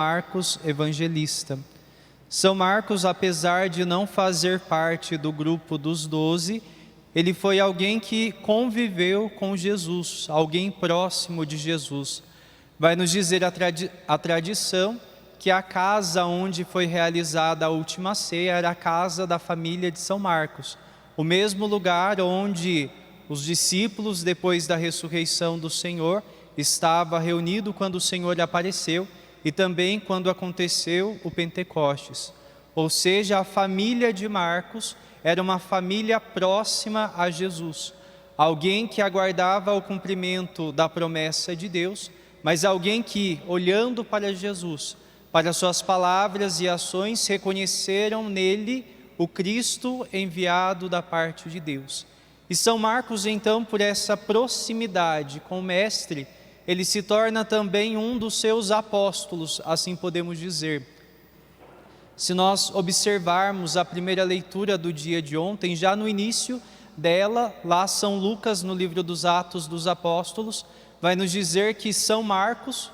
Marcos, evangelista. São Marcos, apesar de não fazer parte do grupo dos 12, ele foi alguém que conviveu com Jesus, alguém próximo de Jesus. Vai nos dizer a tradição que a casa onde foi realizada a última ceia era a casa da família de São Marcos, o mesmo lugar onde os discípulos, depois da ressurreição do Senhor, estavam reunidos quando o Senhor apareceu, e também quando aconteceu o Pentecostes. Ou seja, a família de Marcos era uma família próxima a Jesus, alguém que aguardava o cumprimento da promessa de Deus, mas alguém que, olhando para Jesus, para suas palavras e ações, reconheceram nele o Cristo enviado da parte de Deus. E São Marcos, então, por essa proximidade com o Mestre, ele se torna também um dos seus apóstolos, assim podemos dizer. Se nós observarmos a primeira leitura do dia de ontem, já no início dela, lá São Lucas, no livro dos Atos dos Apóstolos, vai nos dizer que São Marcos,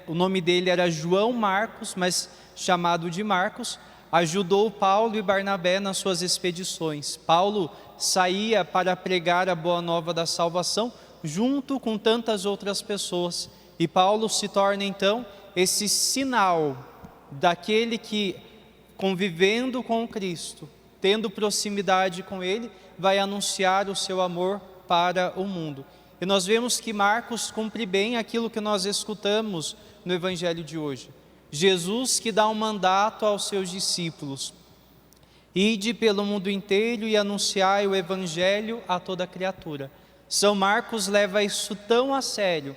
o nome dele era João Marcos, mas chamado de Marcos, ajudou Paulo e Barnabé nas suas expedições. Paulo saía para pregar a boa nova da salvação, junto com tantas outras pessoas. E Paulo se torna então esse sinal daquele que, convivendo com Cristo, tendo proximidade com Ele, vai anunciar o seu amor para o mundo. E nós vemos que Marcos cumpre bem aquilo que nós escutamos no Evangelho de hoje. Jesus que dá um mandato aos seus discípulos: ide pelo mundo inteiro e anunciai o Evangelho a toda criatura. São Marcos leva isso tão a sério,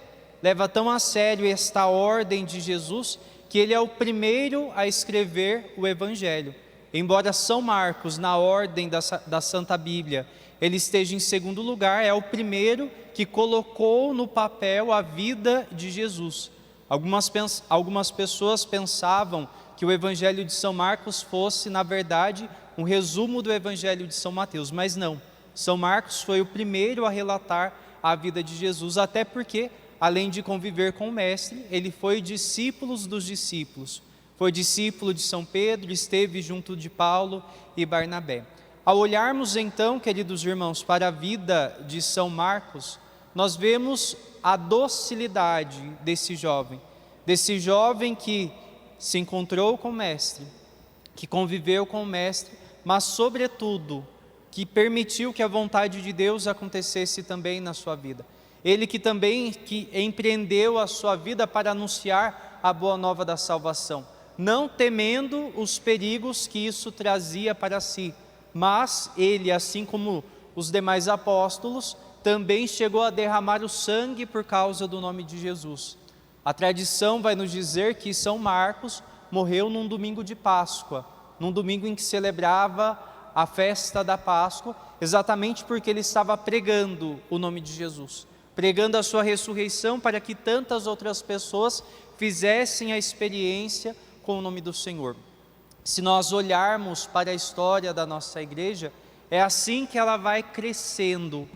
esta ordem de Jesus, que ele é o primeiro a escrever o Evangelho. Embora São Marcos, na ordem da Santa Bíblia, ele esteja em segundo lugar, é o primeiro que colocou no papel a vida de Jesus. Algumas pessoas pensavam que o Evangelho de São Marcos fosse, na verdade, um resumo do Evangelho de São Mateus, mas não. São Marcos foi o primeiro a relatar a vida de Jesus, até porque, além de conviver com o Mestre, ele foi discípulo dos discípulos. Foi discípulo de São Pedro, esteve junto de Paulo e Barnabé. Ao olharmos então, queridos irmãos, para a vida de São Marcos, nós vemos a docilidade desse jovem que se encontrou com o Mestre, que conviveu com o Mestre, mas sobretudo que permitiu que a vontade de Deus acontecesse também na sua vida. Ele que empreendeu a sua vida para anunciar a boa nova da salvação, não temendo os perigos que isso trazia para si, mas ele, assim como os demais apóstolos, também chegou a derramar o sangue por causa do nome de Jesus. A tradição vai nos dizer que São Marcos morreu num domingo de Páscoa, num domingo em que celebrava a festa da Páscoa, exatamente porque ele estava pregando o nome de Jesus, pregando a sua ressurreição para que tantas outras pessoas fizessem a experiência com o nome do Senhor. Se nós olharmos para a história da nossa igreja, é assim que ela vai crescendo,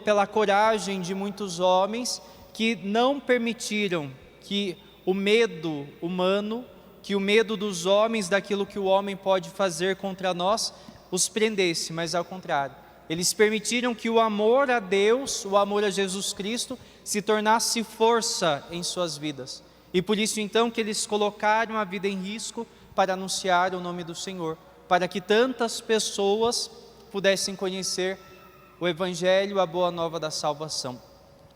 pela coragem de muitos homens que não permitiram que o medo humano, que o medo dos homens, daquilo que o homem pode fazer contra nós, os prendesse, mas ao contrário. Eles permitiram que o amor a Deus, o amor a Jesus Cristo, se tornasse força em suas vidas. E por isso então que eles colocaram a vida em risco para anunciar o nome do Senhor, para que tantas pessoas pudessem conhecer o Evangelho, a boa nova da salvação.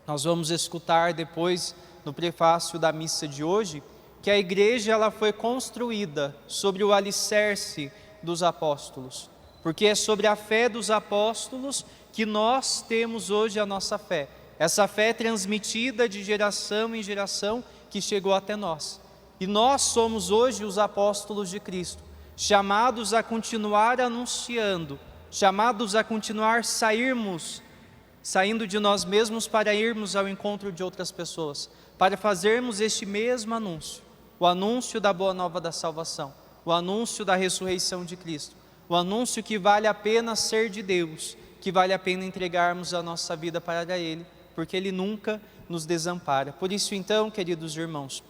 Nós vamos escutar depois, no prefácio da missa de hoje, que a igreja ela foi construída sobre o alicerce dos apóstolos, porque é sobre a fé dos apóstolos que nós temos hoje a nossa fé. Essa fé transmitida de geração em geração que chegou até nós. E nós somos hoje os apóstolos de Cristo, chamados a continuar anunciando, chamados a continuar saindo de nós mesmos para irmos ao encontro de outras pessoas, para fazermos este mesmo anúncio, o anúncio da boa nova da salvação, o anúncio da ressurreição de Cristo, o anúncio que vale a pena ser de Deus, que vale a pena entregarmos a nossa vida para Ele, porque Ele nunca nos desampara. Por isso, então, queridos irmãos,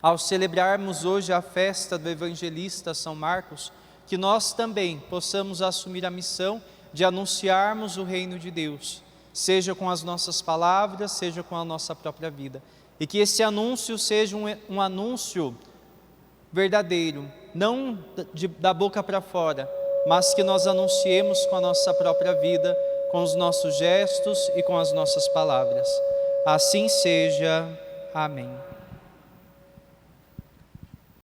ao celebrarmos hoje a festa do evangelista São Marcos, que nós também possamos assumir a missão de anunciarmos o reino de Deus, seja com as nossas palavras, seja com a nossa própria vida. E que esse anúncio seja um anúncio verdadeiro, não da boca para fora, mas que nós anunciemos com a nossa própria vida, com os nossos gestos e com as nossas palavras. Assim seja. Amém.